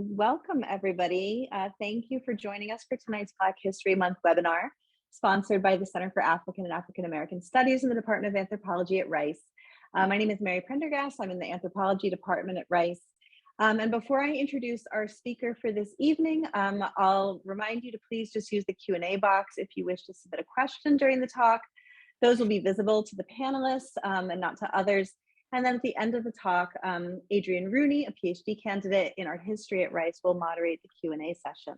Welcome, everybody. Thank you for joining us for tonight's Black History Month webinar, sponsored by the Center for African and African American Studies in the Department of Anthropology at Rice. My name is Mary Prendergast. I'm in the Anthropology Department at Rice. And before I introduce our speaker for this evening, I'll remind you to please just use the Q&A box if you wish to submit a question during the talk. Those will be visible to the panelists and not to others. And then at the end of the talk, Adrienne Rooney, a PhD candidate in art history at Rice, will moderate the Q&A session.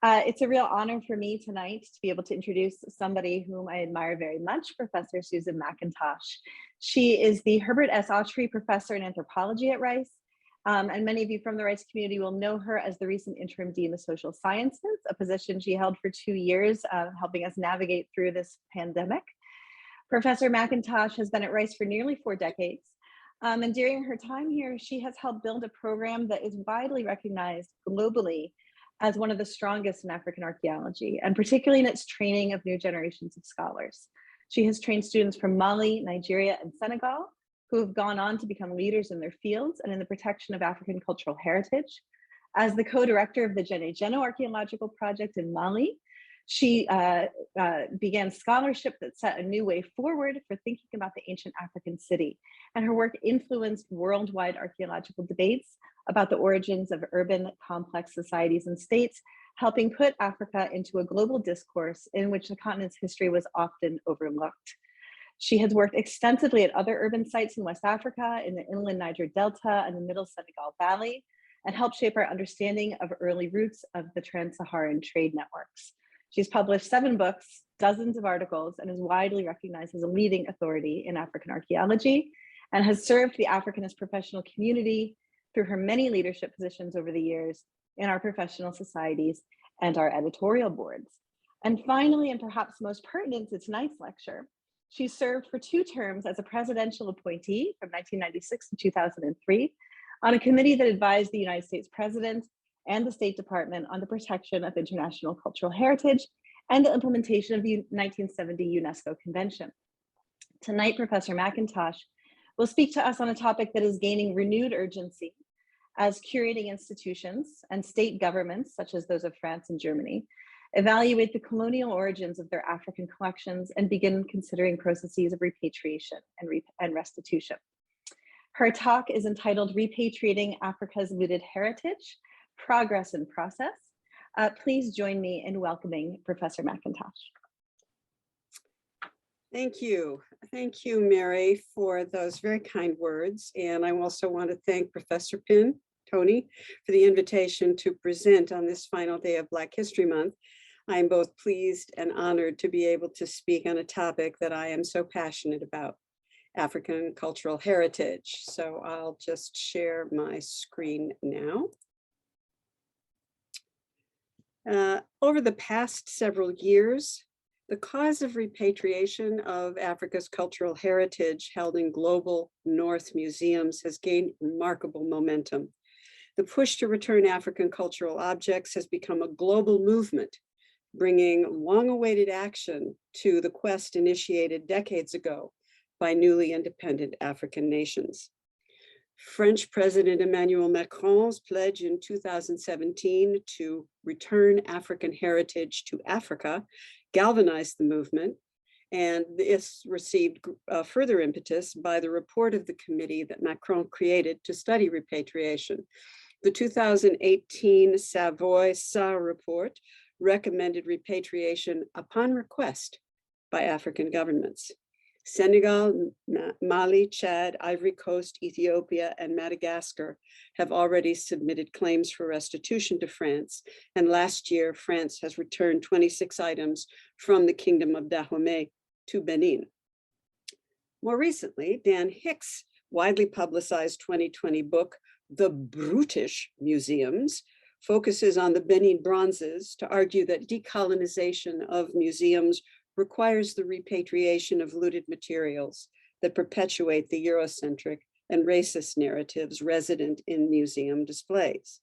It's a real honor for me tonight to be able to introduce somebody whom I admire very much, Professor Susan McIntosh. She is the Herbert S. Autry Professor in Anthropology at Rice. And many of you from the Rice community will know her as the recent interim dean of social sciences, a position she held for 2 years, helping us navigate through this pandemic. Professor McIntosh has been at Rice for nearly 4 decades. And during her time here, she has helped build a program that is widely recognized globally as one of the strongest in African archaeology, and particularly in its training of new generations of scholars. She has trained students from Mali, Nigeria, and Senegal, who have gone on to become leaders in their fields and in the protection of African cultural heritage. As the co-director of the Geno Archaeological Project in Mali, she began scholarship that set a new way forward for thinking about the ancient African city, and her work influenced worldwide archaeological debates about the origins of urban complex societies and states, helping put Africa into a global discourse in which the continent's history was often overlooked. She has worked extensively at other urban sites in West Africa, in the inland Niger Delta and the middle Senegal Valley, and helped shape our understanding of early roots of the trans-Saharan trade networks. She's published 7 books, dozens of articles, and is widely recognized as a leading authority in African archaeology, and has served the Africanist professional community through her many leadership positions over the years in our professional societies and our editorial boards. And finally, and perhaps most pertinent to tonight's lecture, she served for 2 terms as a presidential appointee from 1996 to 2003 on a committee that advised the United States President and the State Department on the protection of international cultural heritage and the implementation of the 1970 UNESCO Convention. Tonight, Professor McIntosh will speak to us on a topic that is gaining renewed urgency as curating institutions and state governments, such as those of France and Germany, evaluate the colonial origins of their African collections and begin considering processes of repatriation and restitution. Her talk is entitled Repatriating Africa's Looted Heritage, Progress and Process. Please join me in welcoming Professor McIntosh. Thank you. Thank you, Mary, for those very kind words. And I also want to thank Professor Tony, for the invitation to present on this final day of Black History Month. I am both pleased and honored to be able to speak on a topic that I am so passionate about, African cultural heritage. So I'll just share my screen now. Over the past several years, the cause of repatriation of Africa's cultural heritage held in global North museums has gained remarkable momentum. The push to return African cultural objects has become a global movement, bringing long-awaited action to the quest initiated decades ago by newly independent African nations. French President Emmanuel Macron's pledge in 2017 to return African heritage to Africa galvanized the movement, and this received further impetus by the report of the committee that Macron created to study repatriation. The 2018 Savoy-Sarr report recommended repatriation upon request by African governments. Senegal, Mali, Chad, Ivory Coast, Ethiopia, and Madagascar have already submitted claims for restitution to France. And last year, France has returned 26 items from the Kingdom of Dahomey to Benin. More recently, Dan Hicks' widely publicized 2020 book, The Brutish Museums, focuses on the Benin bronzes to argue that decolonization of museums requires the repatriation of looted materials that perpetuate the Eurocentric and racist narratives resident in museum displays.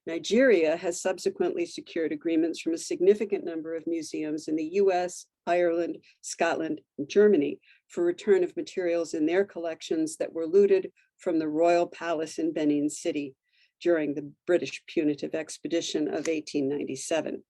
Nigeria has subsequently secured agreements from a significant number of museums in the US, Ireland, Scotland, and Germany for return of materials in their collections that were looted from the Royal Palace in Benin City. during the British punitive expedition of 1897.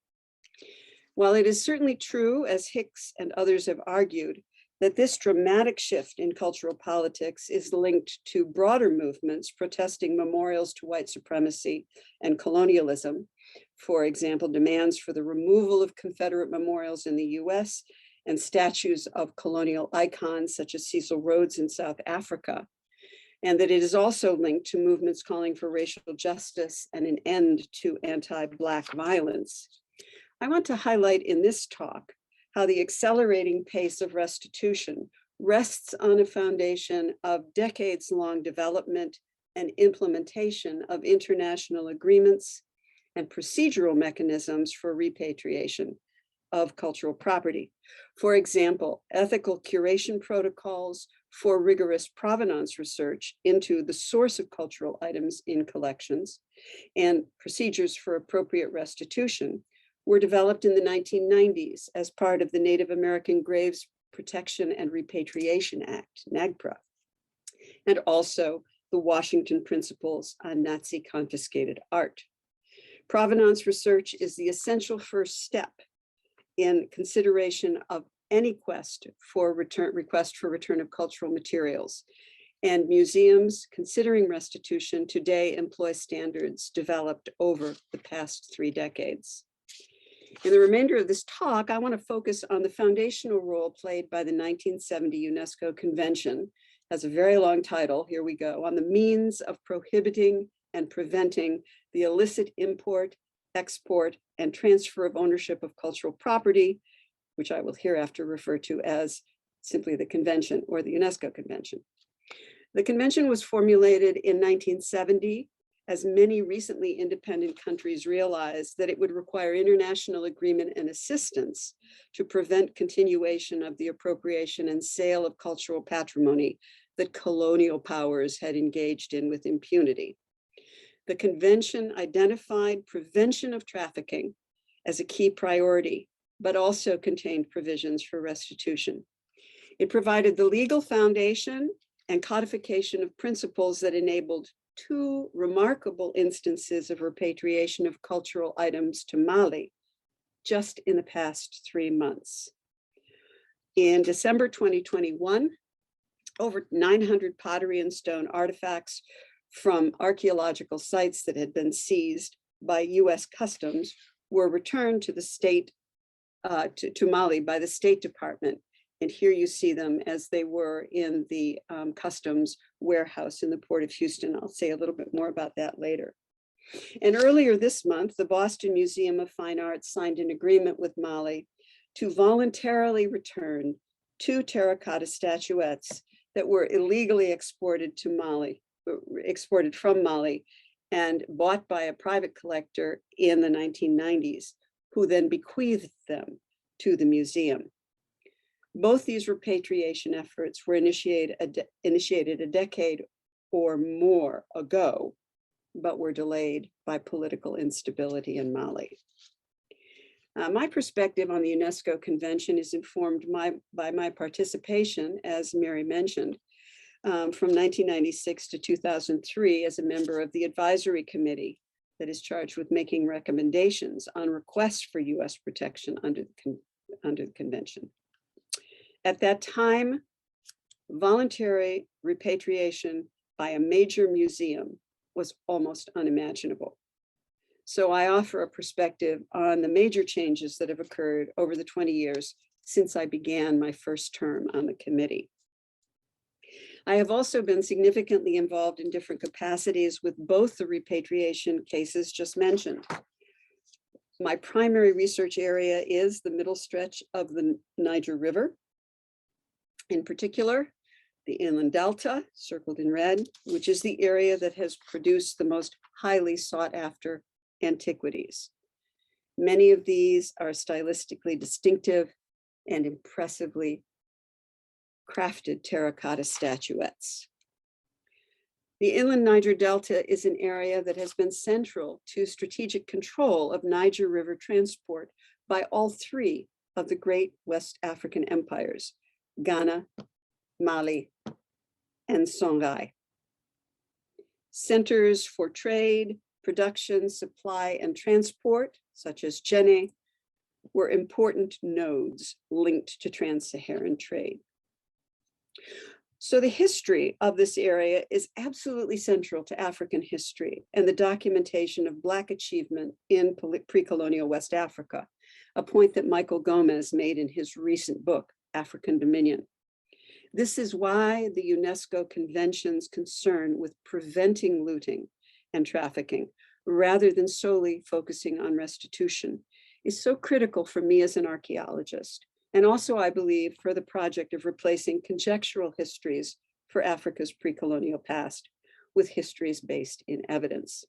While it is certainly true, as Hicks and others have argued, that this dramatic shift in cultural politics is linked to broader movements protesting memorials to white supremacy and colonialism. For example, demands for the removal of Confederate memorials in the US and statues of colonial icons such as Cecil Rhodes in South Africa. And that it is also linked to movements calling for racial justice and an end to anti-Black violence. I want to highlight in this talk how the accelerating pace of restitution rests on a foundation of decades-long development and implementation of international agreements and procedural mechanisms for repatriation of cultural property. For example, ethical curation protocols for rigorous provenance research into the source of cultural items in collections and procedures for appropriate restitution were developed in the 1990s as part of the Native American Graves Protection and Repatriation Act, NAGPRA, and also the Washington Principles on Nazi confiscated art. Provenance research is the essential first step in consideration of any request for return of cultural materials. And museums considering restitution today employ standards developed over the past 3 decades. In the remainder of this talk, I want to focus on the foundational role played by the 1970 UNESCO Convention. Has a very long title, here we go, on the means of prohibiting and preventing the illicit import, export, and transfer of ownership of cultural property, which I will hereafter refer to as simply the convention or the UNESCO Convention. The convention was formulated in 1970 as many recently independent countries realized that it would require international agreement and assistance to prevent continuation of the appropriation and sale of cultural patrimony that colonial powers had engaged in with impunity. The convention identified prevention of trafficking as a key priority, but also contained provisions for restitution. It provided the legal foundation and codification of principles that enabled 2 remarkable instances of repatriation of cultural items to Mali just in the past 3 months. In December 2021, over 900 pottery and stone artifacts from archaeological sites that had been seized by US Customs were returned to the state, to Mali by the State Department. And here you see them as they were in the customs warehouse in the Port of Houston. I'll say a little bit more about that later. And earlier this month, the Boston Museum of Fine Arts signed an agreement with Mali to voluntarily return 2 terracotta statuettes that were illegally exported from Mali and bought by a private collector in the 1990s, who then bequeathed them to the museum. Both these repatriation efforts were initiated a decade or more ago, but were delayed by political instability in Mali. My perspective on the UNESCO Convention is informed by my participation, as Mary mentioned, from 1996 to 2003 as a member of the advisory committee that is charged with making recommendations on requests for US protection under the convention. At that time, voluntary repatriation by a major museum was almost unimaginable. So I offer a perspective on the major changes that have occurred over the 20 years since I began my first term on the committee. I have also been significantly involved in different capacities with both the repatriation cases just mentioned. My primary research area is the middle stretch of the Niger River. In particular, the inland delta, circled in red, which is the area that has produced the most highly sought after antiquities. Many of these are stylistically distinctive and impressively crafted terracotta statuettes. The inland Niger Delta is an area that has been central to strategic control of Niger River transport by all 3 of the great West African empires, Ghana, Mali, and Songhai. Centers for trade, production, supply, and transport, such as Djenné, were important nodes linked to trans-Saharan trade. So the history of this area is absolutely central to African history and the documentation of Black achievement in pre-colonial West Africa, a point that Michael Gomez made in his recent book, African Dominion. This is why the UNESCO Convention's concern with preventing looting and trafficking, rather than solely focusing on restitution, is so critical for me as an archaeologist, and also, I believe, for the project of replacing conjectural histories for Africa's pre-colonial past with histories based in evidence.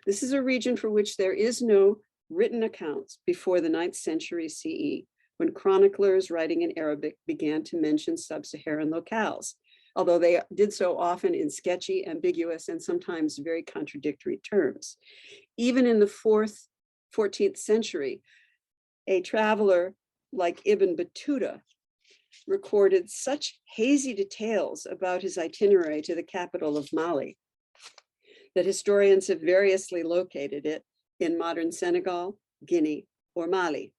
This is a region for which there is no written accounts before the 9th century CE, when chroniclers writing in Arabic began to mention sub-Saharan locales, although they did so often in sketchy, ambiguous, and sometimes very contradictory terms. Even in the 14th century, a traveler like Ibn Battuta recorded such hazy details about his itinerary to the capital of Mali that historians have variously located it in modern Senegal, Guinea, or Mali.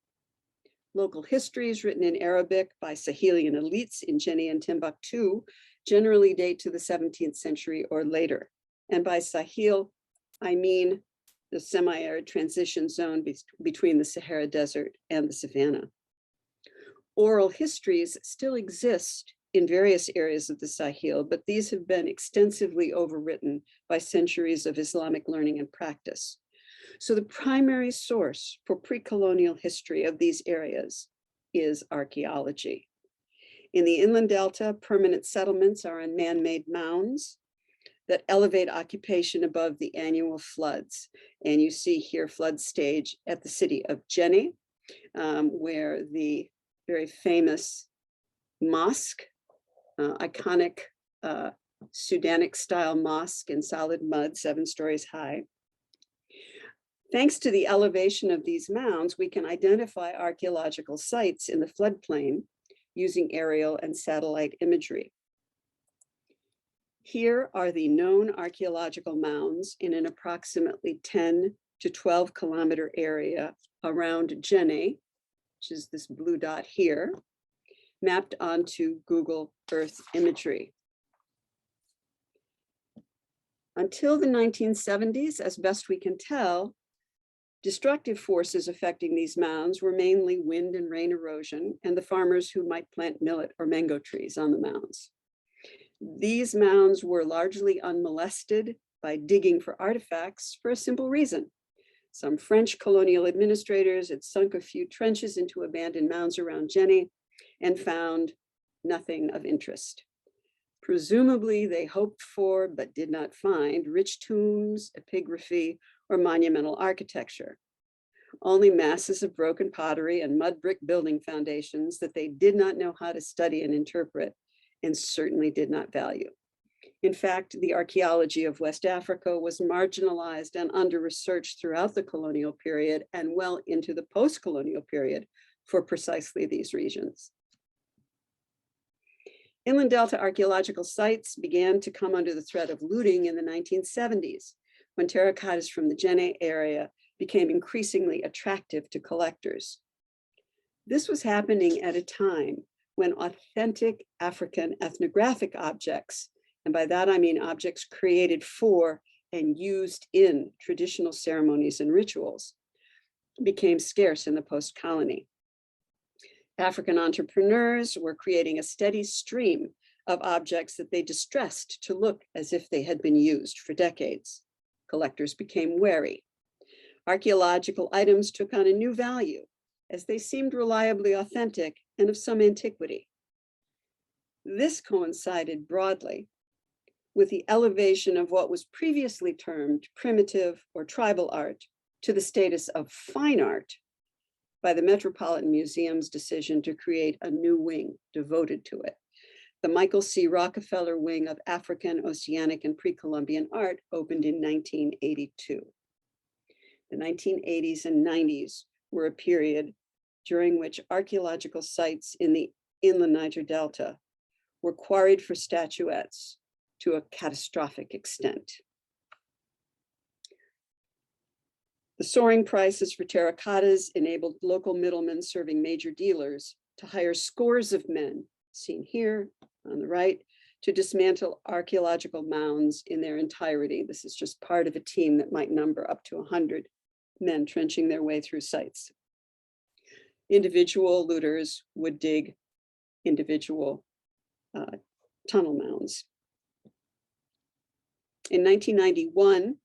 Local histories written in Arabic by Sahelian elites in Djenné and Timbuktu generally date to the 17th century or later. And by Sahel, I mean the semi-arid transition zone between the Sahara Desert and the Savannah. Oral histories still exist in various areas of the Sahel, but these have been extensively overwritten by centuries of Islamic learning and practice. So the primary source for pre-colonial history of these areas is archaeology. In the inland delta, permanent settlements are on man-made mounds that elevate occupation above the annual floods. And you see here flood stage at the city of Djenné, where the very famous mosque, iconic Sudanic style mosque in solid mud, 7 stories high. Thanks to the elevation of these mounds, we can identify archaeological sites in the floodplain using aerial and satellite imagery. Here are the known archaeological mounds in an approximately 10 to 12 kilometer area around Djenné, which is this blue dot here, mapped onto Google Earth imagery. Until the 1970s, as best we can tell, destructive forces affecting these mounds were mainly wind and rain erosion and the farmers who might plant millet or mango trees on the mounds. These mounds were largely unmolested by digging for artifacts for a simple reason. Some French colonial administrators had sunk a few trenches into abandoned mounds around Djenné and found nothing of interest. Presumably, they hoped for, but did not find, rich tombs, epigraphy, or monumental architecture. Only masses of broken pottery and mud brick building foundations that they did not know how to study and interpret, and certainly did not value. In fact, the archaeology of West Africa was marginalized and under-researched throughout the colonial period and well into the post-colonial period for precisely these regions. Inland Delta archaeological sites began to come under the threat of looting in the 1970s, when terracottas from the Djenné area became increasingly attractive to collectors. This was happening at a time when authentic African ethnographic objects, and by that I mean objects created for and used in traditional ceremonies and rituals, became scarce in the post-colony. African entrepreneurs were creating a steady stream of objects that they distressed to look as if they had been used for decades. Collectors became wary. Archaeological items took on a new value as they seemed reliably authentic and of some antiquity. This coincided broadly with the elevation of what was previously termed primitive or tribal art to the status of fine art by the Metropolitan Museum's decision to create a new wing devoted to it. The Michael C. Rockefeller Wing of African, Oceanic, and Pre-Columbian Art opened in 1982. The 1980s and 90s were a period during which archaeological sites in the inland Niger Delta were quarried for statuettes to a catastrophic extent. The soaring prices for terracottas enabled local middlemen serving major dealers to hire scores of men, seen here on the right, to dismantle archaeological mounds in their entirety. This is just part of a team that might number up to 100 men trenching their way through sites. Individual looters would dig individual tunnel mounds. In 1991,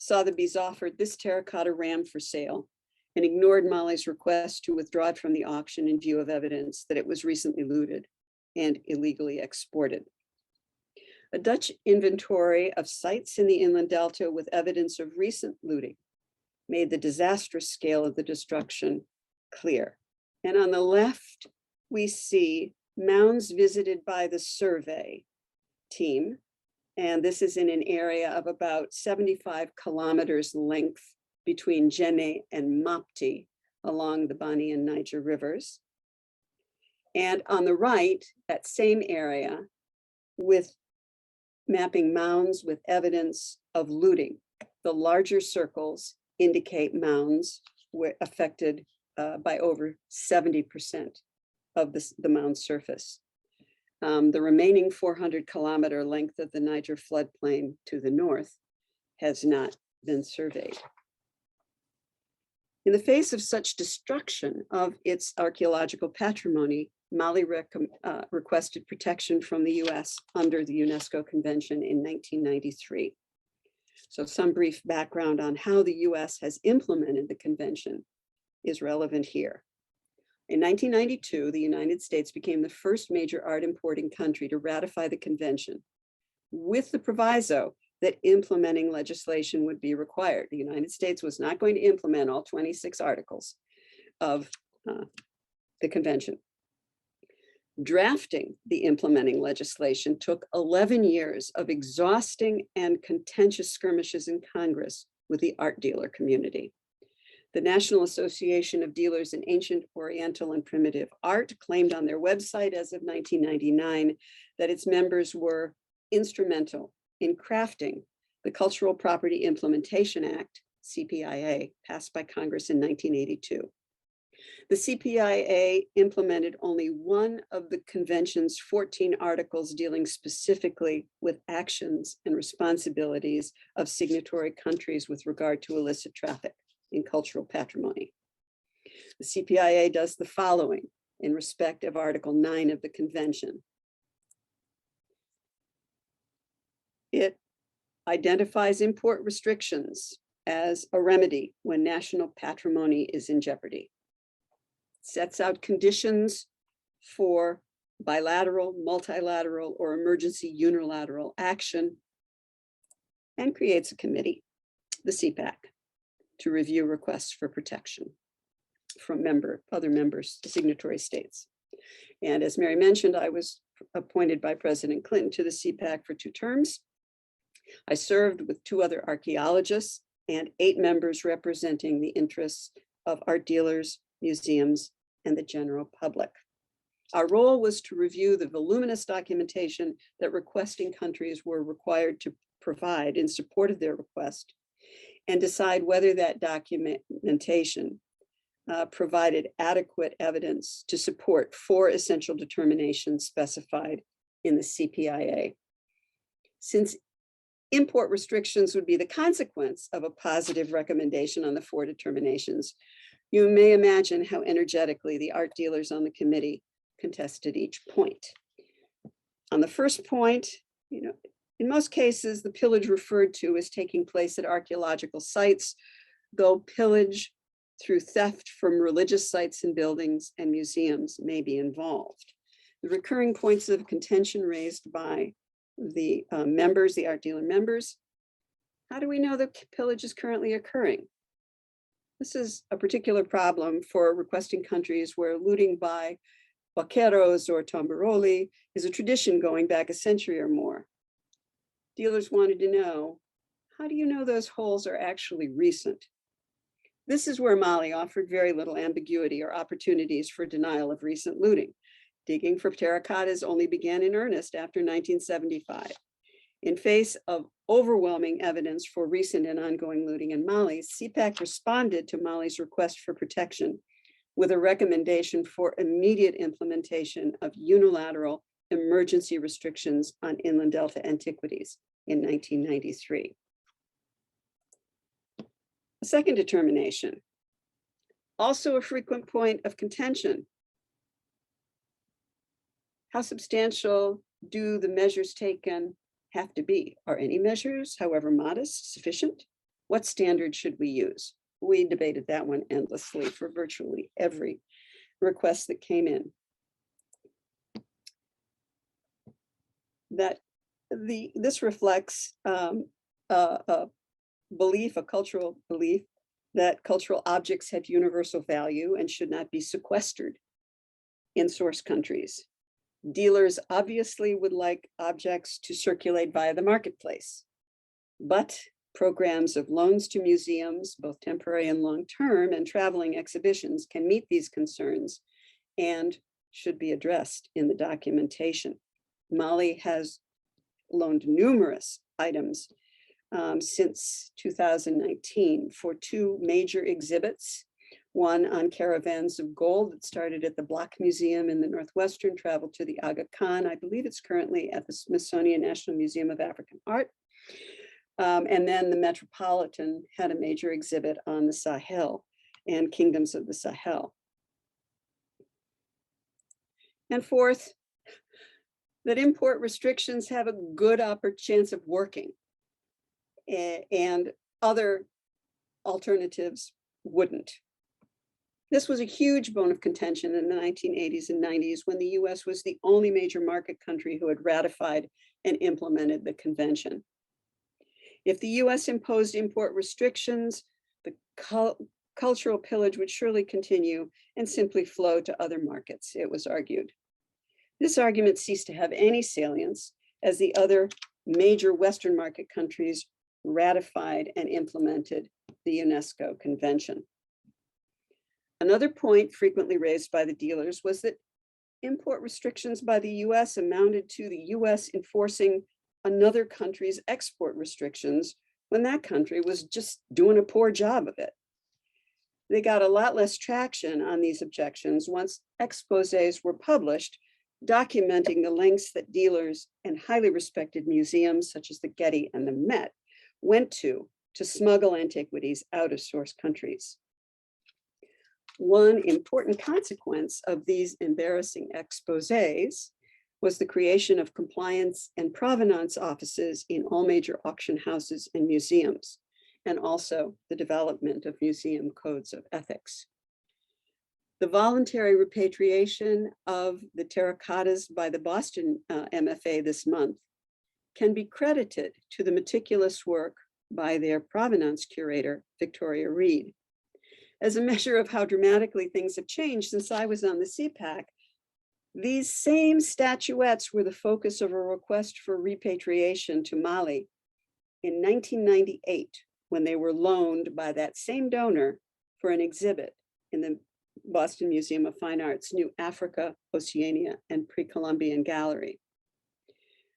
Sotheby's offered this terracotta ram for sale and ignored Molly's request to withdraw it from the auction in view of evidence that it was recently looted and illegally exported. A Dutch inventory of sites in the inland delta with evidence of recent looting made the disastrous scale of the destruction clear. And on the left, we see mounds visited by the survey team. And this is in an area of about 75 kilometers length between Djenné and Mopti along the Bani and Niger rivers. And on the right, that same area with mapping mounds with evidence of looting. The larger circles indicate mounds were affected by over 70% of the mound surface. The remaining 400-kilometer length of the Niger floodplain to the north has not been surveyed. In the face of such destruction of its archaeological patrimony, Mali requested protection from the US under the UNESCO Convention in 1993. So some brief background on how the US has implemented the convention is relevant here. In 1992, the United States became the first major art importing country to ratify the convention, with the proviso that implementing legislation would be required. The United States was not going to implement all 26 articles of the convention. Drafting the implementing legislation took 11 years of exhausting and contentious skirmishes in Congress with the art dealer community. The National Association of Dealers in Ancient Oriental and Primitive Art claimed on their website as of 1999 that its members were instrumental in crafting the Cultural Property Implementation Act, CPIA, passed by Congress in 1982. The CPIA implemented only one of the convention's 14 articles dealing specifically with actions and responsibilities of signatory countries with regard to illicit traffic in cultural patrimony. The CPIA does the following in respect of Article 9 of the convention. It identifies import restrictions as a remedy when national patrimony is in jeopardy. Sets out conditions for bilateral, multilateral, or emergency unilateral action, and creates a committee, the CPAC, to review requests for protection from other members, signatory states. And as Mary mentioned, I was appointed by President Clinton to the CPAC for 2 terms. I served with 2 other archaeologists and 8 members representing the interests of art dealers, museums, and the general public. Our role was to review the voluminous documentation that requesting countries were required to provide in support of their request and decide whether that documentation provided adequate evidence to support 4 essential determinations specified in the CPIA. Since import restrictions would be the consequence of a positive recommendation on the 4 determinations, you may imagine how energetically the art dealers on the committee contested each point. On the first point, in most cases, the pillage referred to is taking place at archaeological sites, though pillage through theft from religious sites and buildings and museums may be involved. The recurring points of contention raised by the members, the art dealer members, how do we know that pillage is currently occurring? This is a particular problem for requesting countries where looting by vaqueros or tombaroli is a tradition going back a century or more. Dealers wanted to know, how do you know those holes are actually recent? This is where Mali offered very little ambiguity or opportunities for denial of recent looting. Digging for terracottas only began in earnest after 1975. In face of overwhelming evidence for recent and ongoing looting in Mali, CPAC responded to Mali's request for protection with a recommendation for immediate implementation of unilateral emergency restrictions on inland delta antiquities in 1993. A second determination, also a frequent point of contention. How substantial do the measures taken have to be? Are any measures, however modest, sufficient? What standard should we use? We debated that one endlessly for virtually every request that came in. This reflects a belief, a cultural belief, that cultural objects have universal value and should not be sequestered in source countries. Dealers obviously would like objects to circulate via the marketplace, but programs of loans to museums, both temporary and long-term, and traveling exhibitions can meet these concerns and should be addressed in the documentation. Mali has loaned numerous items since 2019 for two major exhibits, one on caravans of gold that started at the Block Museum in the Northwestern, traveled to the Aga Khan. I believe it's currently at the Smithsonian National Museum of African Art. And then the Metropolitan had a major exhibit on the Sahel and kingdoms of the Sahel. And fourth, that import restrictions have a good chance of working, and other alternatives wouldn't. This was a huge bone of contention in the 1980s and 90s when the US was the only major market country who had ratified and implemented the convention. If the US imposed import restrictions, the cultural pillage would surely continue and simply flow to other markets, it was argued. This argument ceased to have any salience as the other major Western market countries ratified and implemented the UNESCO convention. Another point frequently raised by the dealers was that import restrictions by the US amounted to the US enforcing another country's export restrictions when that country was just doing a poor job of it. They got a lot less traction on these objections once exposés were published documenting the lengths that dealers and highly respected museums such as the Getty and the Met went to smuggle antiquities out of source countries. One important consequence of these embarrassing exposés was the creation of compliance and provenance offices in all major auction houses and museums, and also the development of museum codes of ethics. The voluntary repatriation of the terracottas by the Boston MFA this month can be credited to the meticulous work by their provenance curator, Victoria Reed. As a measure of how dramatically things have changed since I was on the CPAC, these same statuettes were the focus of a request for repatriation to Mali in 1998, when they were loaned by that same donor for an exhibit in the Boston Museum of Fine Arts' New Africa, Oceania, and Pre-Columbian Gallery.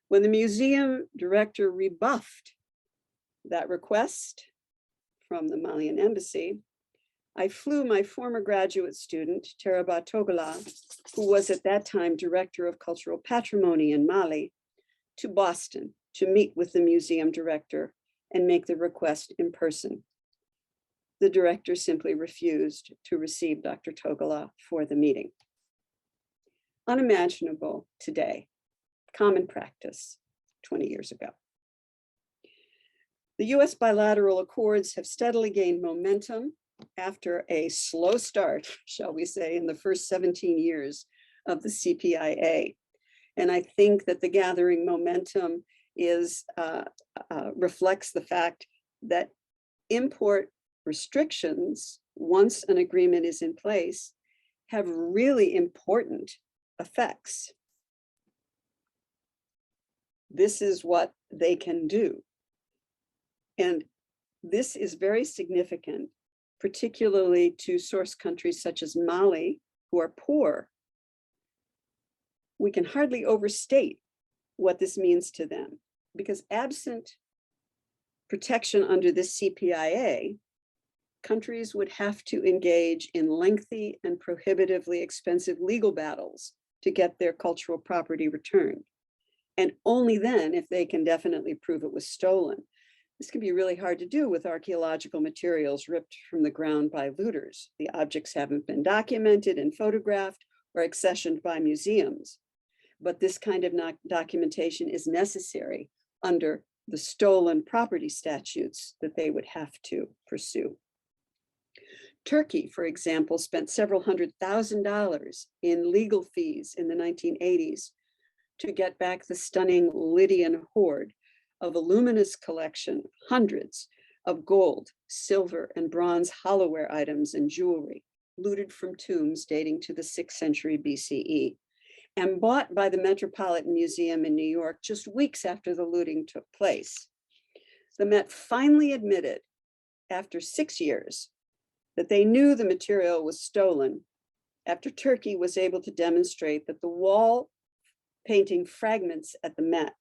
When the museum director rebuffed that request from the Malian embassy, I flew my former graduate student, Teraba Togola, who was at that time director of cultural patrimony in Mali, to Boston to meet with the museum director and make the request in person. The director simply refused to receive Dr. Togola for the meeting. Unimaginable today, common practice 20 years ago. The US bilateral accords have steadily gained momentum after a slow start, shall we say, in the first 17 years of the CPIA. And I think that the gathering momentum reflects the fact that import restrictions, once an agreement is in place, have really important effects. This is what they can do. And this is very significant, particularly to source countries such as Mali, who are poor. We can hardly overstate what this means to them, because absent protection under this CPIA, countries would have to engage in lengthy and prohibitively expensive legal battles to get their cultural property returned. And only then if they can definitely prove it was stolen. This can be really hard to do with archaeological materials ripped from the ground by looters. The objects haven't been documented and photographed or accessioned by museums. But this kind of documentation is necessary under the stolen property statutes that they would have to pursue. Turkey, for example, spent several $100,000 in legal fees in the 1980s to get back the stunning Lydian hoard of a voluminous collection, hundreds of gold, silver, and bronze hollowware items and jewelry, looted from tombs dating to the 6th century BCE, and bought by the Metropolitan Museum in New York just weeks after the looting took place. The Met finally admitted, after 6 years, that they knew the material was stolen after Turkey was able to demonstrate that the wall painting fragments at the Met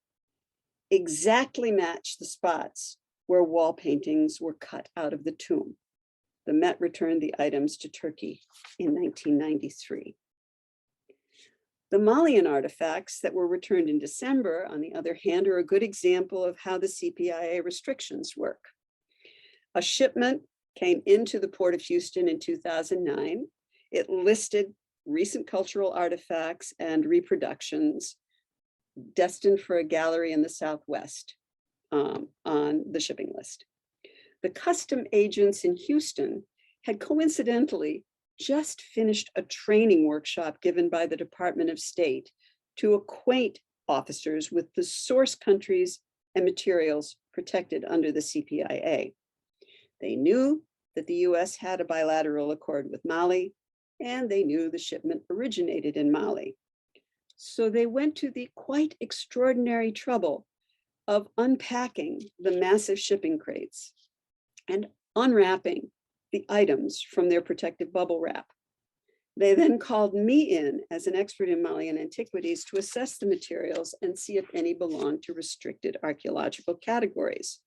exactly match the spots where wall paintings were cut out of the tomb. The Met returned the items to Turkey in 1993. The Malian artifacts that were returned in December, on the other hand, are a good example of how the CPIA restrictions work. A shipment came into the Port of Houston in 2009. It listed recent cultural artifacts and reproductions destined for a gallery in the Southwest on the shipping list. The custom agents in Houston had coincidentally just finished a training workshop given by the Department of State to acquaint officers with the source countries and materials protected under the CPIA. They knew that the US had a bilateral accord with Mali, and they knew the shipment originated in Mali. So they went to the quite extraordinary trouble of unpacking the massive shipping crates and unwrapping the items from their protective bubble wrap. They then called me in as an expert in Malian antiquities to assess the materials and see if any belonged to restricted archaeological categories.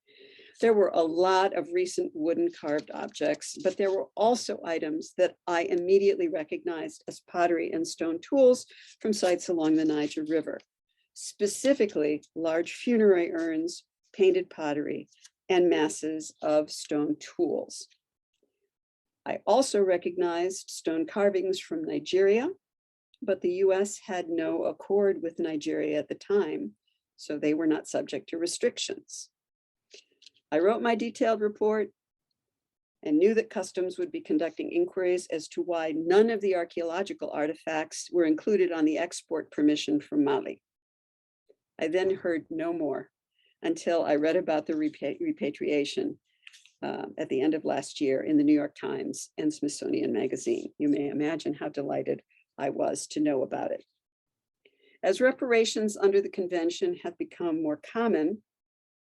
There were a lot of recent wooden carved objects, but there were also items that I immediately recognized as pottery and stone tools from sites along the Niger River, specifically large funerary urns, painted pottery, and masses of stone tools. I also recognized stone carvings from Nigeria, but the US had no accord with Nigeria at the time, so they were not subject to restrictions. I wrote my detailed report and knew that Customs would be conducting inquiries as to why none of the archaeological artifacts were included on the export permission from Mali. I then heard no more until I read about the repatriation at the end of last year in the New York Times and Smithsonian Magazine. You may imagine how delighted I was to know about it. As reparations under the convention have become more common,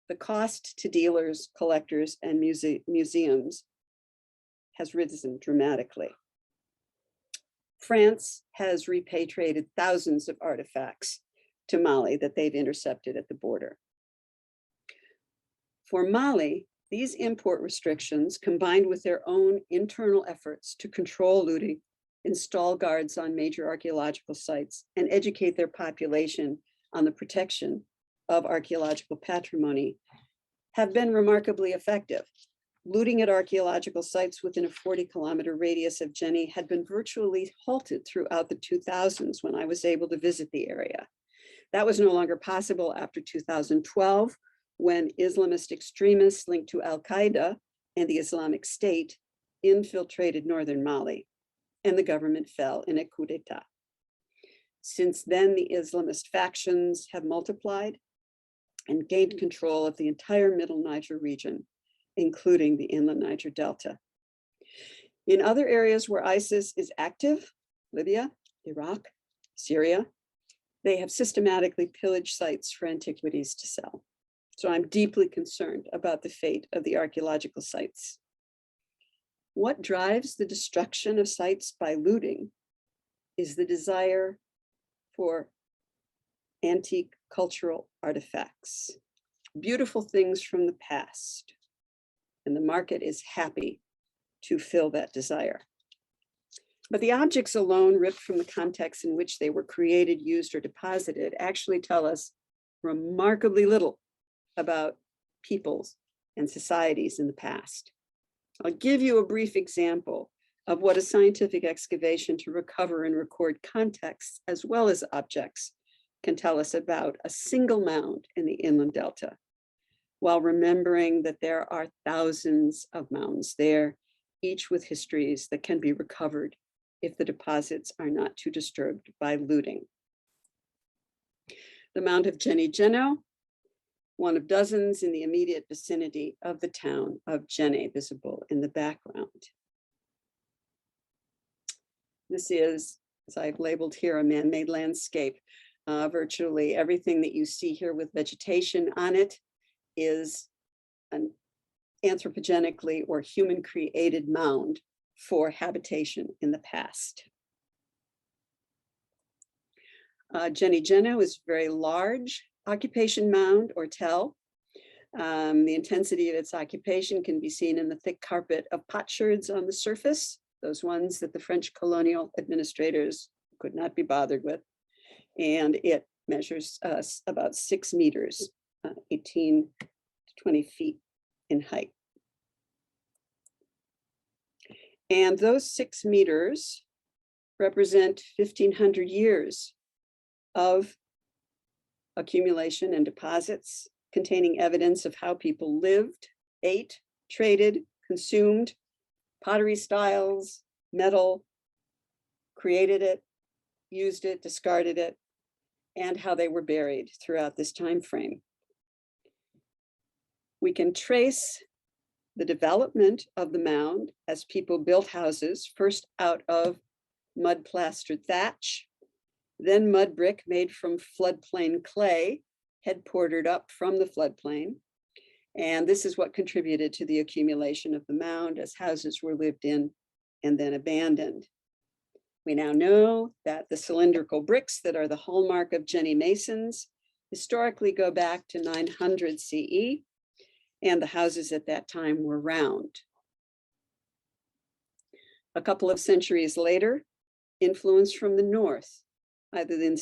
the cost to dealers, collectors, and museums has risen dramatically. France has repatriated thousands of artifacts to Mali that they've intercepted at the border. For Mali, these import restrictions, combined with their own internal efforts to control looting, install guards on major archaeological sites, and educate their population on the protection of archaeological patrimony, have been remarkably effective. Looting at archaeological sites within a 40-kilometer radius of Jenny had been virtually halted throughout the 2000s when I was able to visit the area. That was no longer possible after 2012, when Islamist extremists linked to Al-Qaeda and the Islamic State infiltrated northern Mali, and the government fell in a coup d'etat. Since then, the Islamist factions have multiplied and gained control of the entire middle Niger region, including the inland Niger Delta. In other areas where ISIS is active, Libya, Iraq, Syria, they have systematically pillaged sites for antiquities to sell. So I'm deeply concerned about the fate of the archaeological sites. What drives the destruction of sites by looting is the desire for antique cultural artifacts. beautiful things from the past, and the market is happy to fill that desire. But the objects alone, ripped from the context in which they were created, used, or deposited, actually tell us remarkably little about peoples and societies in the past. I'll give you a brief example of what a scientific excavation to recover and record contexts as well as objects can tell us about a single mound in the inland delta, while remembering that there are thousands of mounds there, each with histories that can be recovered if the deposits are not too disturbed by looting. The mound of Geni, one of dozens in the immediate vicinity of the town of Geni, visible in the background. This is, as I've labeled here, a man-made landscape. Virtually everything that you see here with vegetation on it is an anthropogenically or human-created mound for habitation in the past. Geni is a very large occupation mound or tell. The intensity of its occupation can be seen in the thick carpet of potsherds on the surface, those ones that the French colonial administrators could not be bothered with. And it measures about 6 meters, 18 to 20 feet in height. And those 6 meters represent 1,500 years of accumulation and deposits containing evidence of how people lived, ate, traded, consumed, pottery styles, metal, created it, used it, discarded it, and how they were buried throughout this time frame. We can trace the development of the mound as people built houses, first out of mud plastered thatch, then mud brick made from floodplain clay, head portered up from the floodplain. And this is what contributed to the accumulation of the mound as houses were lived in and then abandoned. We now know that the cylindrical bricks that are the hallmark of Geni masons historically go back to 900 CE, and the houses at that time were round. A couple of centuries later, influence from the north, either in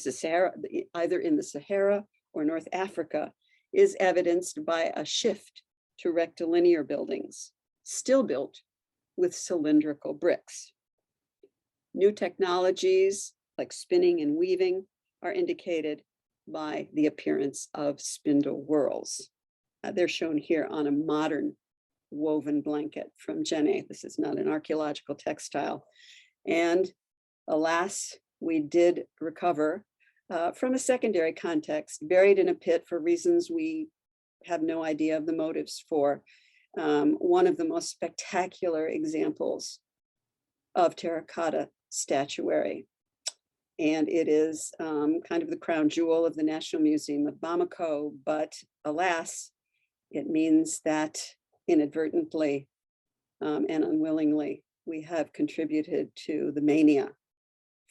the Sahara or North Africa, is evidenced by a shift to rectilinear buildings, still built with cylindrical bricks. New technologies like spinning and weaving are indicated by the appearance of spindle whorls. They're shown here on a modern woven blanket from Geni. This is not an archaeological textile. And alas, we did recover from a secondary context, buried in a pit for reasons we have no idea of the motives for, one of the most spectacular examples of terracotta statuary. And it is kind of the crown jewel of the National Museum of Bamako, but alas, it means that inadvertently and unwillingly, we have contributed to the mania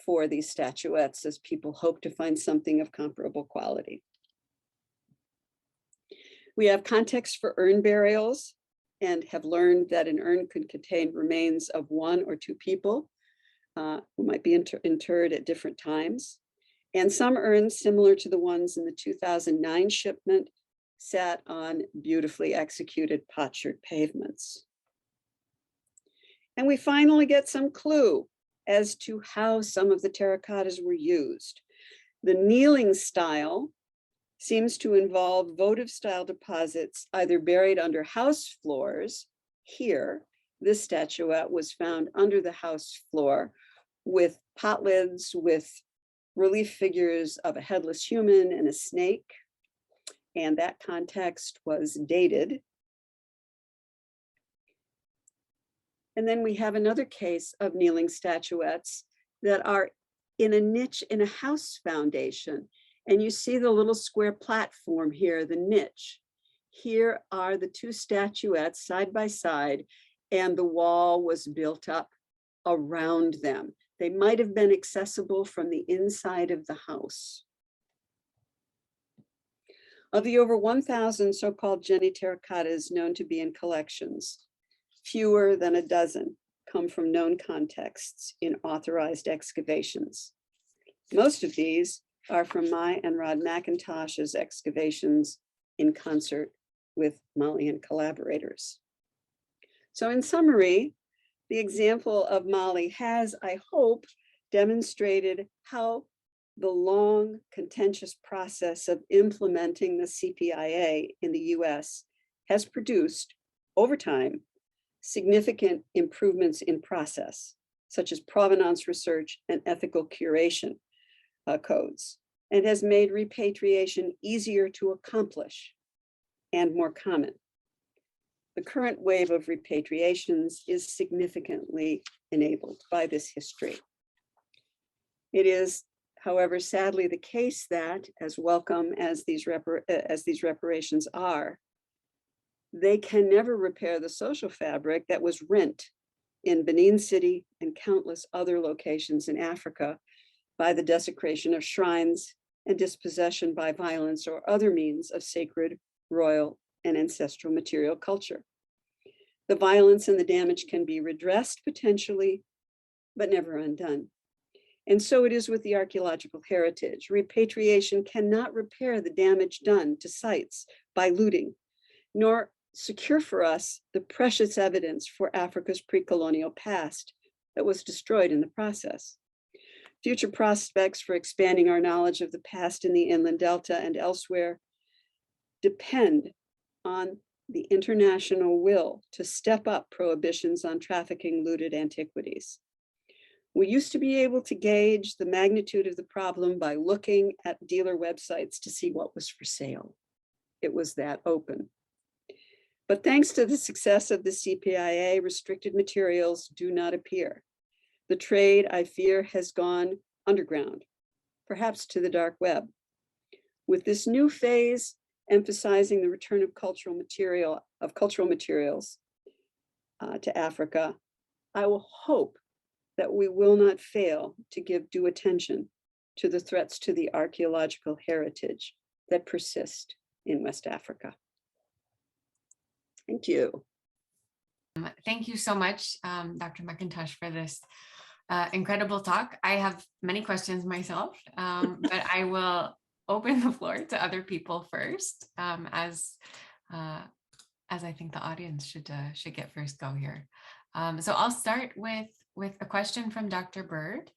for these statuettes as people hope to find something of comparable quality. We have context for urn burials and have learned that an urn could contain remains of 1 or 2 people who might be interred at different times. And some urns, similar to the ones in the 2009 shipment, sat on beautifully executed potsherd pavements. And we finally get some clue as to how some of the terracottas were used. The kneeling style seems to involve votive style deposits either buried under house floors. Here, this statuette was found under the house floor with pot lids, with relief figures of a headless human and a snake. And that context was dated. And then we have another case of kneeling statuettes that are in a niche in a house foundation. And you see the little square platform here, the niche. Here are the 2 statuettes side by side, and the wall was built up around them. They might have been accessible from the inside of the house. Of the over 1,000 so-called Jenny terracottas known to be in collections, fewer than a dozen come from known contexts in authorized excavations. Most of these are from my and Rod McIntosh's excavations in concert with Malian collaborators. So in summary, the example of Mali has, I hope, demonstrated how the long, contentious process of implementing the CPIA in the US has produced, over time, significant improvements in process, such as provenance research and ethical curation codes, and has made repatriation easier to accomplish and more common. The current wave of repatriations is significantly enabled by this history. It is, however, sadly the case that, as welcome as these reparations are, they can never repair the social fabric that was rent in Benin City and countless other locations in Africa by the desecration of shrines and dispossession by violence or other means of sacred, royal, and ancestral material culture. The violence and the damage can be redressed potentially, but never undone. And so it is with the archaeological heritage. Repatriation cannot repair the damage done to sites by looting, nor secure for us the precious evidence for Africa's pre-colonial past that was destroyed in the process. Future prospects for expanding our knowledge of the past in the Inland Delta and elsewhere depend on the international will to step up prohibitions on trafficking looted antiquities. We used to be able to gauge the magnitude of the problem by looking at dealer websites to see what was for sale. It was that open. But thanks to the success of the CPIA, restricted materials do not appear. The trade, I fear, has gone underground, perhaps to the dark web. With this new phase emphasizing the return of cultural materials to Africa, I will hope that we will not fail to give due attention to the threats to the archaeological heritage that persist in West Africa. Thank you. Thank you so much, Dr. McIntosh, for this incredible talk. I have many questions myself, but I will open the floor to other people first, as I think the audience should get first go here. So I'll start with a question from Dr. Bird,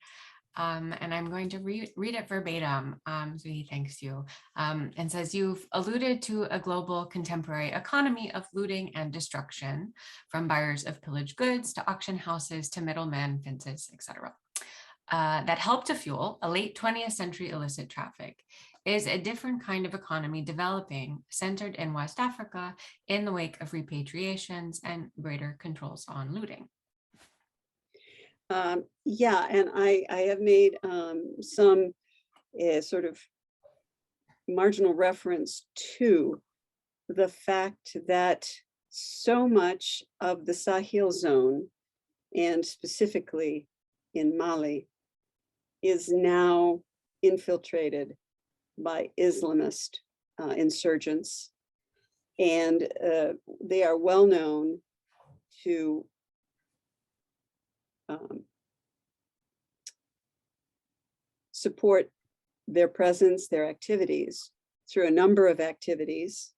and I'm going to read it verbatim. So he thanks you and says, you've alluded to a global contemporary economy of looting and destruction, from buyers of pillaged goods to auction houses to middlemen, fences, etc. That helped to fuel a late 20th century illicit traffic. Is a different kind of economy developing, centered in West Africa, in the wake of repatriations and greater controls on looting? Yeah, and I have made some sort of marginal reference to the fact that so much of the Sahel zone, and specifically in Mali, is now infiltrated by Islamist insurgents, and they are well known to support their presence, their activities through a number of activities.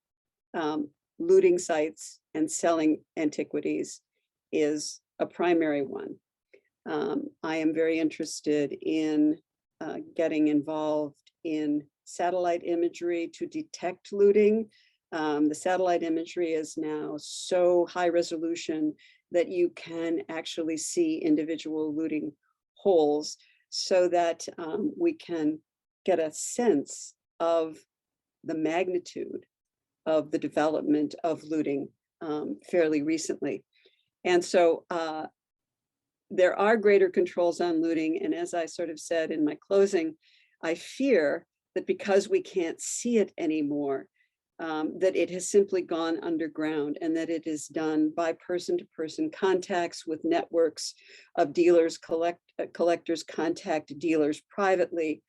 Looting sites and selling antiquities is a primary one. I am very interested in getting involved in satellite imagery to detect looting. The satellite imagery is now so high resolution that you can actually see individual looting holes, so that we can get a sense of the magnitude of the development of looting fairly recently. And so there are greater controls on looting. And as I sort of said in my closing, I fear that because we can't see it anymore, that it has simply gone underground, and that it is done by person-to-person contacts with networks of dealers. Collectors contact dealers privately.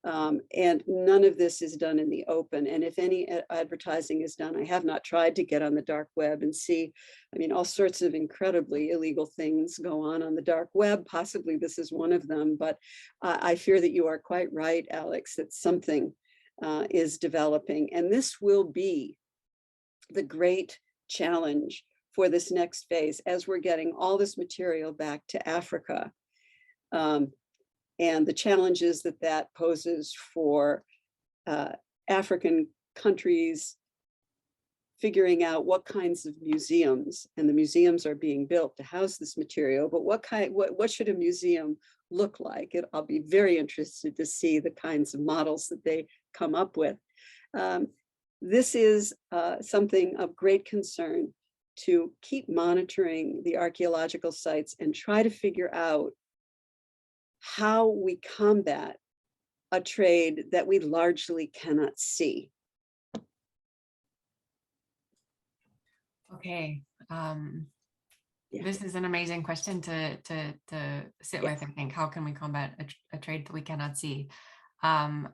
And none of this is done in the open. And if any advertising is done, I have not tried to get on the dark web and see, I mean, all sorts of incredibly illegal things go on the dark web. Possibly this is one of them, but I fear that you are quite right, Alex, that something is developing. And this will be the great challenge for this next phase as we're getting all this material back to Africa. And the challenges that that poses for African countries figuring out what kinds of museums, and the museums are being built to house this material, but what should a museum look like? I'll be very interested to see the kinds of models that they come up with. This is something of great concern, to keep monitoring the archaeological sites and try to figure out how we combat a trade that we largely cannot see. Okay. Yeah. This is an amazing question to sit with. I think, how can we combat a trade that we cannot see? I'm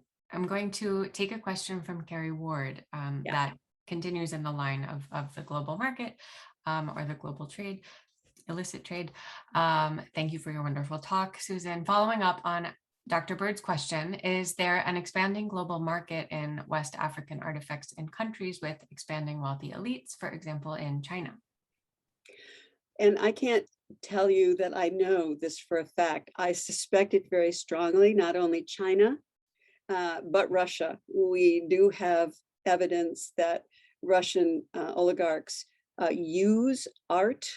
going to take a question from Carrie Ward that continues in the line of the global market or the global trade, illicit trade. Thank you for your wonderful talk, Susan. Following up on Dr. Bird's question, is there an expanding global market in West African artifacts in countries with expanding wealthy elites, for example, in China? And I can't tell you that I know this for a fact. I suspect it very strongly, not only China, but Russia. We do have evidence that Russian oligarchs use art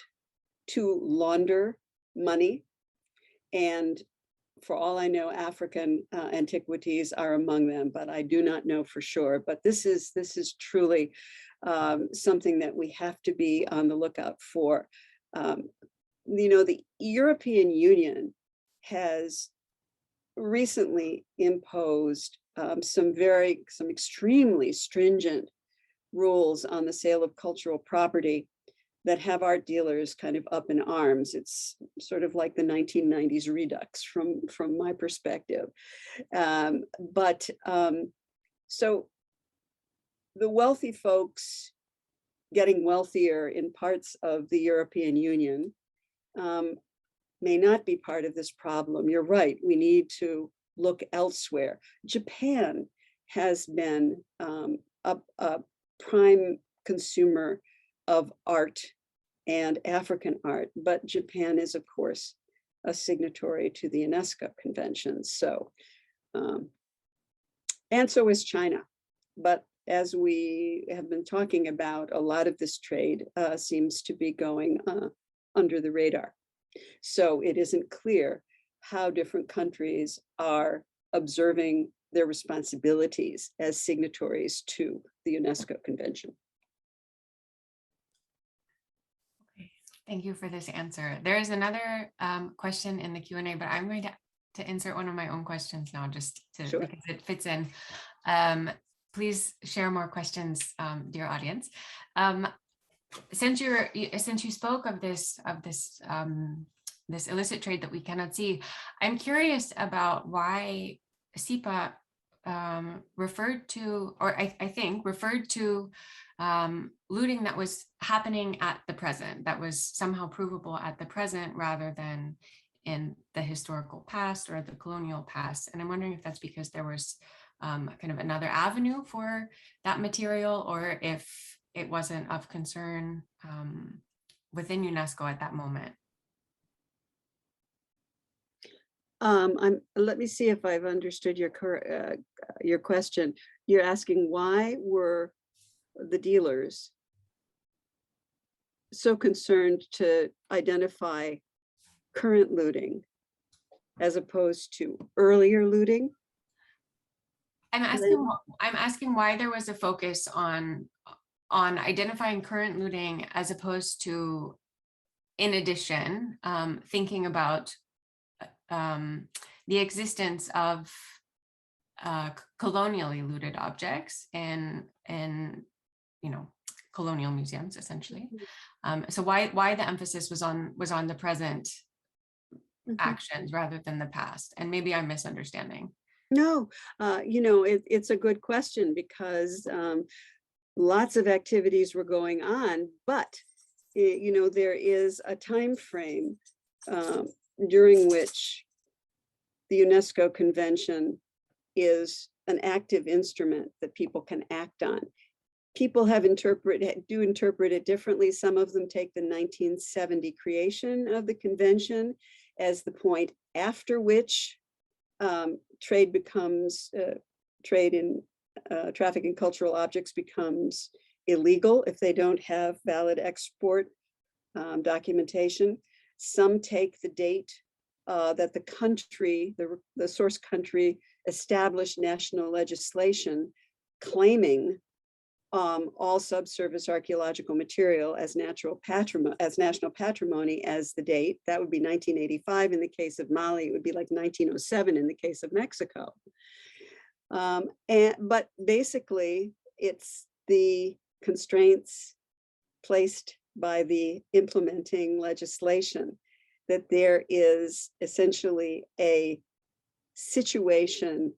to launder money. And for all I know, African antiquities are among them, but I do not know for sure. But this is truly something that we have to be on the lookout for. You know, the European Union has recently imposed some extremely stringent rules on the sale of cultural property that have art dealers kind of up in arms. It's sort of like the 1990s Redux from my perspective. So the wealthy folks getting wealthier in parts of the European Union may not be part of this problem. You're right, we need to look elsewhere. Japan has been a prime consumer of art and African art, but Japan is, of course, a signatory to the UNESCO convention. So, and so is China. But as we have been talking about, a lot of this trade seems to be going under the radar. So it isn't clear how different countries are observing their responsibilities as signatories to the UNESCO convention. Thank you for this answer. There is another question in the Q&A, but I'm going to insert one of my own questions now, just to Sure. because it fits in. Please share more questions, dear audience. Since you spoke of this illicit trade that we cannot see, I'm curious about why SIPA referred to, or I think referred to looting that was happening at the present, that was somehow provable at the present rather than in the historical past or the colonial past. And I'm wondering if that's because there was kind of another avenue for that material, or if it wasn't of concern within UNESCO at that moment. Let me see if I've understood your question. You're asking, why were the dealers so concerned to identify current looting as opposed to earlier looting? I'm asking why there was a focus on identifying current looting as opposed to, in addition, thinking about the existence of colonially looted objects in colonial museums, essentially. So why the emphasis was on the present actions rather than the past? And maybe I'm misunderstanding. No, it's a good question because lots of activities were going on, but there is a time frame during which the UNESCO Convention is an active instrument that people can act on. People do interpret it differently. Some of them take the 1970 creation of the convention as the point after which trade in traffic in cultural objects becomes illegal if they don't have valid export documentation. Some take the date that the country, the source country, established national legislation claiming all subsurface archaeological material as national patrimony as the date. That would be 1985 in the case of Mali. It would be like 1907 in the case of Mexico. But basically, it's the constraints placed by the implementing legislation that there is essentially a situation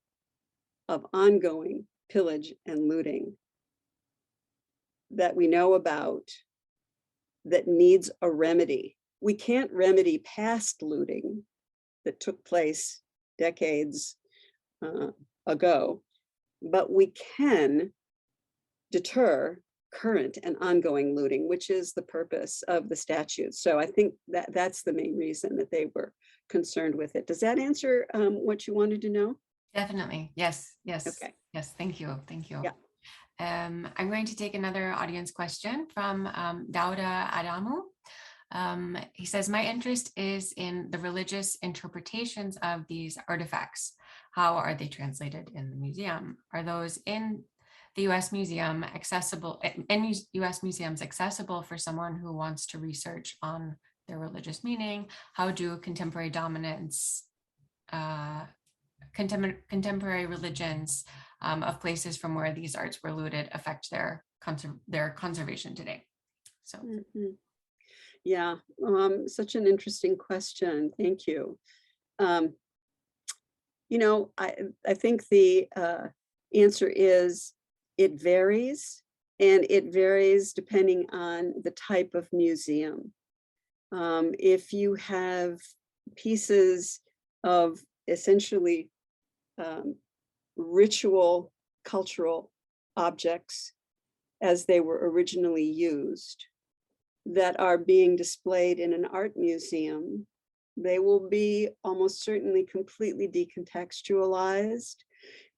of ongoing pillage and looting that we know about that needs a remedy. We can't remedy past looting that took place decades ago, but we can deter current and ongoing looting, which is the purpose of the statute. So I think that that's the main reason that they were concerned with it. Does that answer what you wanted to know? Definitely. Yes. Yes. Okay. Yes. Thank you. Thank you. Yeah. I'm going to take another audience question from Dauda Adamu. He says, my interest is in the religious interpretations of these artifacts. How are they translated in the museum? Are those in the U.S. Museum accessible, in U.S. museums accessible for someone who wants to research on their religious meaning? How do contemporary dominance, contemporary religions of places from where these arts were looted affect their conservation today? So, yeah, such an interesting question. Thank you. I think the answer is it varies, and it varies depending on the type of museum. If you have pieces of essentially ritual cultural objects as they were originally used that are being displayed in an art museum, they will be almost certainly completely decontextualized,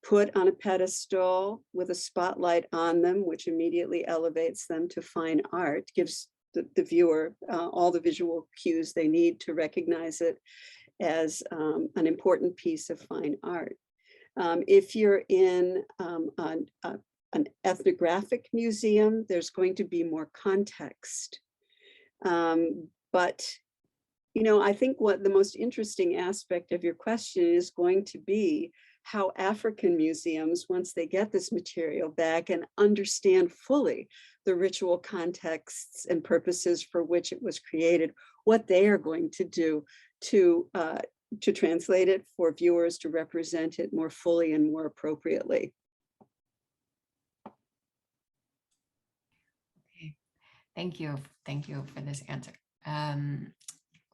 put on a pedestal with a spotlight on them, which immediately elevates them to fine art, gives the viewer all the visual cues they need to recognize it as an important piece of fine art. If you're in an ethnographic museum, there's going to be more context. But I think what the most interesting aspect of your question is going to be how African museums, once they get this material back and understand fully the ritual contexts and purposes for which it was created, what they are going to do to translate it for viewers to represent it more fully and more appropriately. okay, thank you. Thank you for this answer.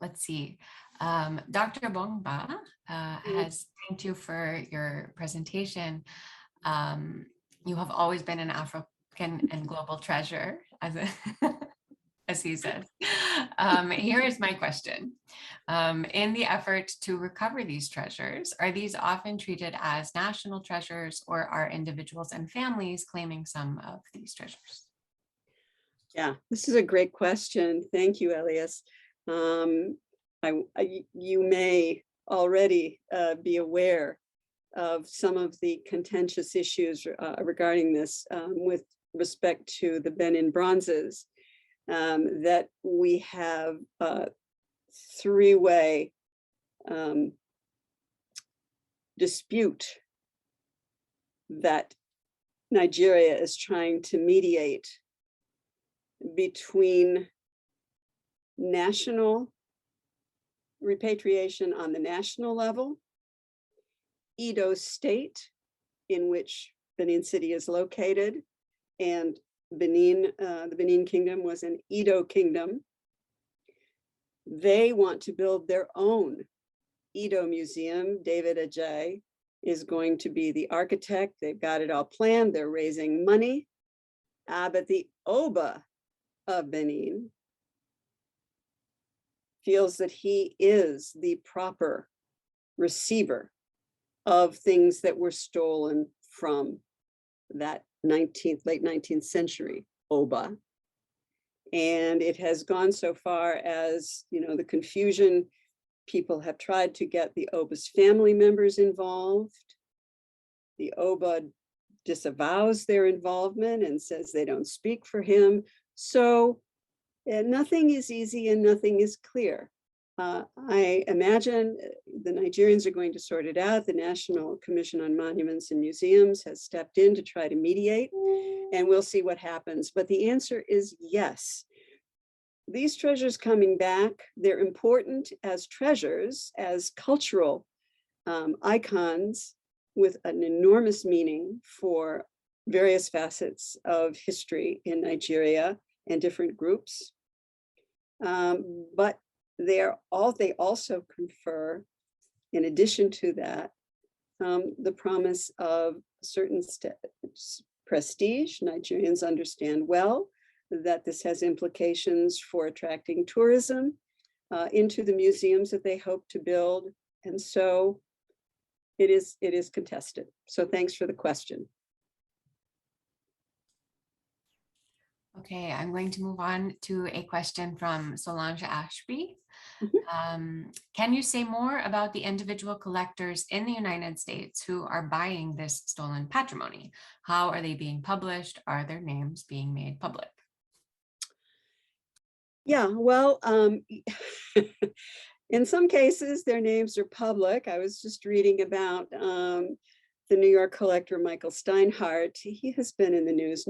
Let's see. Dr. Bongba has thanked you for your presentation. You have always been an African and global treasure, as he says. Here is my question. In the effort to recover these treasures, are these often treated as national treasures, or are individuals and families claiming some of these treasures? Yeah, this is a great question. Thank you, Elias. You may already be aware of some of the contentious issues regarding this with respect to the Benin bronzes, that we have a three-way dispute that Nigeria is trying to mediate between national repatriation on the national level Edo state in which Benin City is located, and Benin, the Benin Kingdom was an Edo kingdom. They want to build their own Edo Museum. David Ajay is going to be the architect. They've got it all planned. They're raising money. But the Oba of Benin feels that he is the proper receiver of things that were stolen from that late 19th century Oba. And it has gone so far as, the confusion. People have tried to get the Oba's family members involved. The Oba disavows their involvement and says they don't speak for him. So nothing is easy and nothing is clear. I imagine the Nigerians are going to sort it out. The National Commission on Monuments and Museums has stepped in to try to mediate, and we'll see what happens. But the answer is yes. These treasures coming back, they're important as treasures, as cultural icons with an enormous meaning for various facets of history in Nigeria and different groups. But they also confer, in addition to that, the promise of certain prestige. Nigerians understand well that this has implications for attracting tourism into the museums that they hope to build. And so it is contested. So thanks for the question. Okay, I'm going to move on to a question from Solange Ashby. Can you say more about the individual collectors in the United States who are buying this stolen patrimony? How are they being published? Are their names being made public? Yeah, well, in some cases, their names are public. I was just reading about the New York collector, Michael Steinhardt. He has been in the news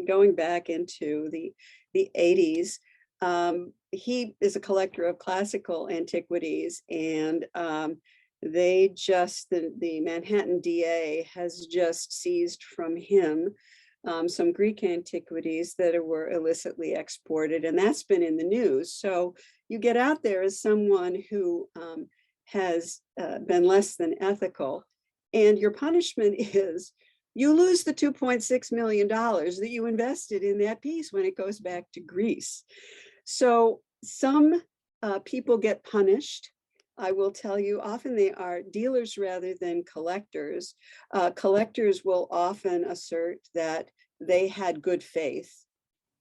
going back into the 80s. He is a collector of classical antiquities, and the Manhattan DA has just seized from him some Greek antiquities that were illicitly exported, and that's been in the news. So you get out there as someone who has been less than ethical, and your punishment is you lose the $2.6 million that you invested in that piece when it goes back to Greece. So some people get punished. I will tell you, often they are dealers rather than collectors. Collectors will often assert that they had good faith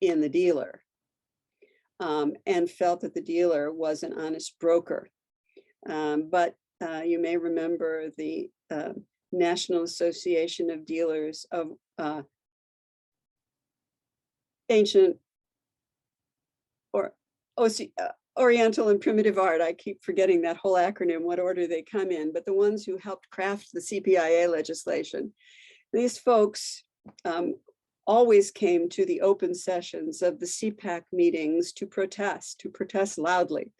in the dealer and felt that the dealer was an honest broker. But you may remember the National Association of Dealers of Ancient or Oriental and Primitive Art. I keep forgetting that whole acronym, what order they come in, but the ones who helped craft the CPIA legislation. These folks always came to the open sessions of the CPAC meetings to protest loudly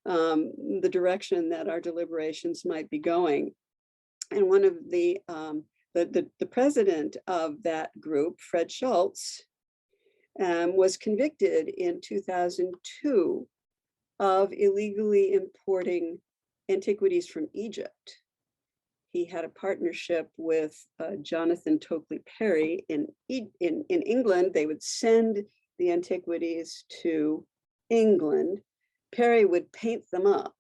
the direction that our deliberations might be going. And one of the president of that group, Fred Schultz, was convicted in 2002 of illegally importing antiquities from Egypt. He had a partnership with Jonathan Tockley Perry in England. They would send the antiquities to England. Perry would paint them up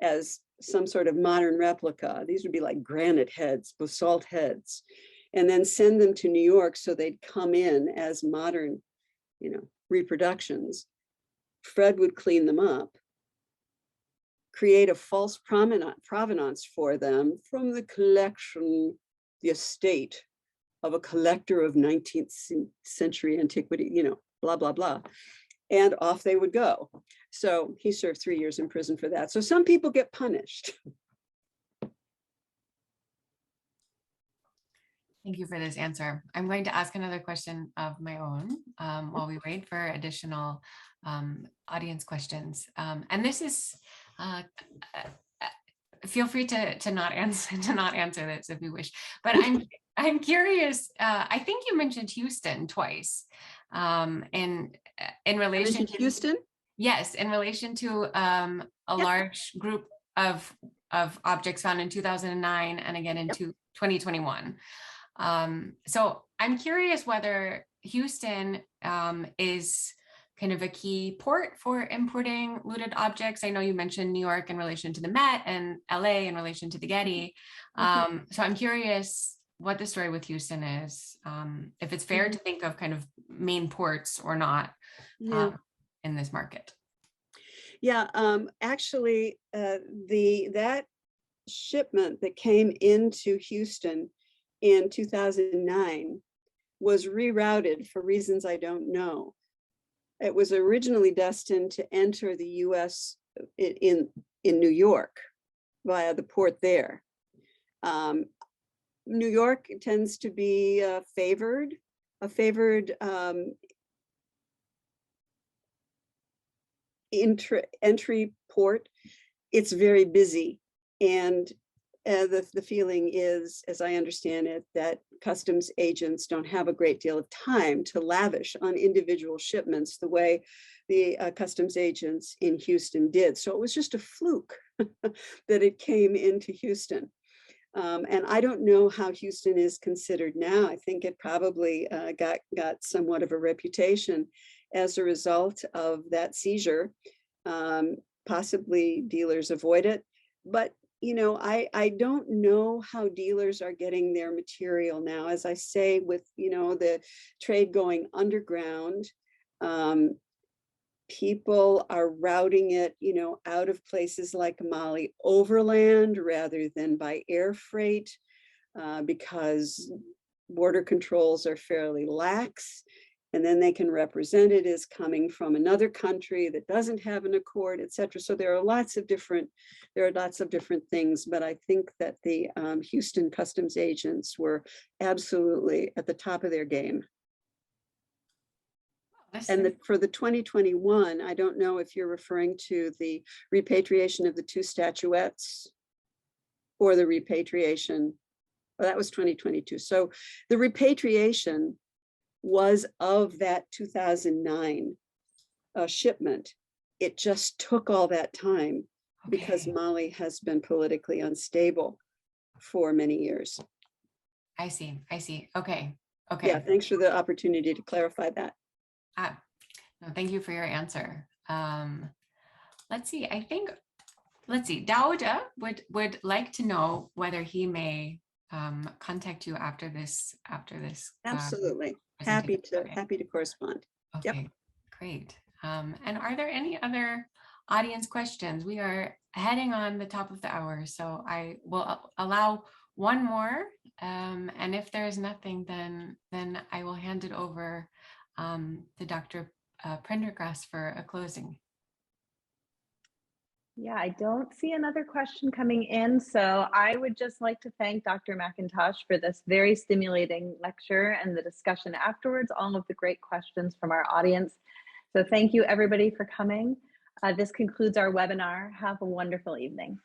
as some sort of modern replica. These would be like granite heads, basalt heads, and then send them to New York so they'd come in as modern, reproductions. Fred would clean them up, create a false provenance for them from the collection, the estate of a collector of 19th century antiquity, blah, blah, blah. And off they would go. So he served 3 years in prison for that. So some people get punished. Thank you for this answer. I'm going to ask another question of my own while we wait for additional audience questions. And this is feel free to not answer this if you wish. But I'm curious. I think you mentioned Houston twice, in relation to Houston. Yes, in relation to a large group of objects found in 2009 and again in 2021. So I'm curious whether Houston is kind of a key port for importing looted objects. I know you mentioned New York in relation to the Met and LA in relation to the Getty. So I'm curious what the story with Houston is, if it's fair to think of kind of main ports or not in this market. Yeah, actually, that shipment that came into Houston in 2009 was rerouted for reasons I don't know. It was originally destined to enter the US in New York via the port there. New York tends to be a favored entry port. It's very busy, and the feeling is, as I understand it, that customs agents don't have a great deal of time to lavish on individual shipments the way the customs agents in Houston did. So it was just a fluke that it came into Houston. And I don't know how Houston is considered now. I think it probably got somewhat of a reputation as a result of that seizure. Possibly dealers avoid it, but I don't know how dealers are getting their material now. As I say, with the trade going underground, people are routing it out of places like Mali overland rather than by air freight, because border controls are fairly lax. And then they can represent it as coming from another country that doesn't have an accord, et cetera. So there are lots of different things, but I think that the Houston customs agents were absolutely at the top of their game. And for the 2021, I don't know if you're referring to the repatriation of the 2 statuettes or the repatriation. Well, that was 2022. So the repatriation was of that 2009 shipment. It just took all that time because Mali has been politically unstable for many years. I see. Okay. Yeah, thanks for the opportunity to clarify that. No, thank you for your answer. Let's see. Dauda would like to know whether he may contact you after this. Absolutely. Happy to correspond. Okay, great. And are there any other audience questions? We are heading on the top of the hour, so I will allow one more. And if there is nothing, then I will hand it over to Dr. Prendergast for a closing. Yeah, I don't see another question coming in. So I would just like to thank Dr. McIntosh for this very stimulating lecture and the discussion afterwards, all of the great questions from our audience. So thank you everybody for coming. This concludes our webinar. Have a wonderful evening.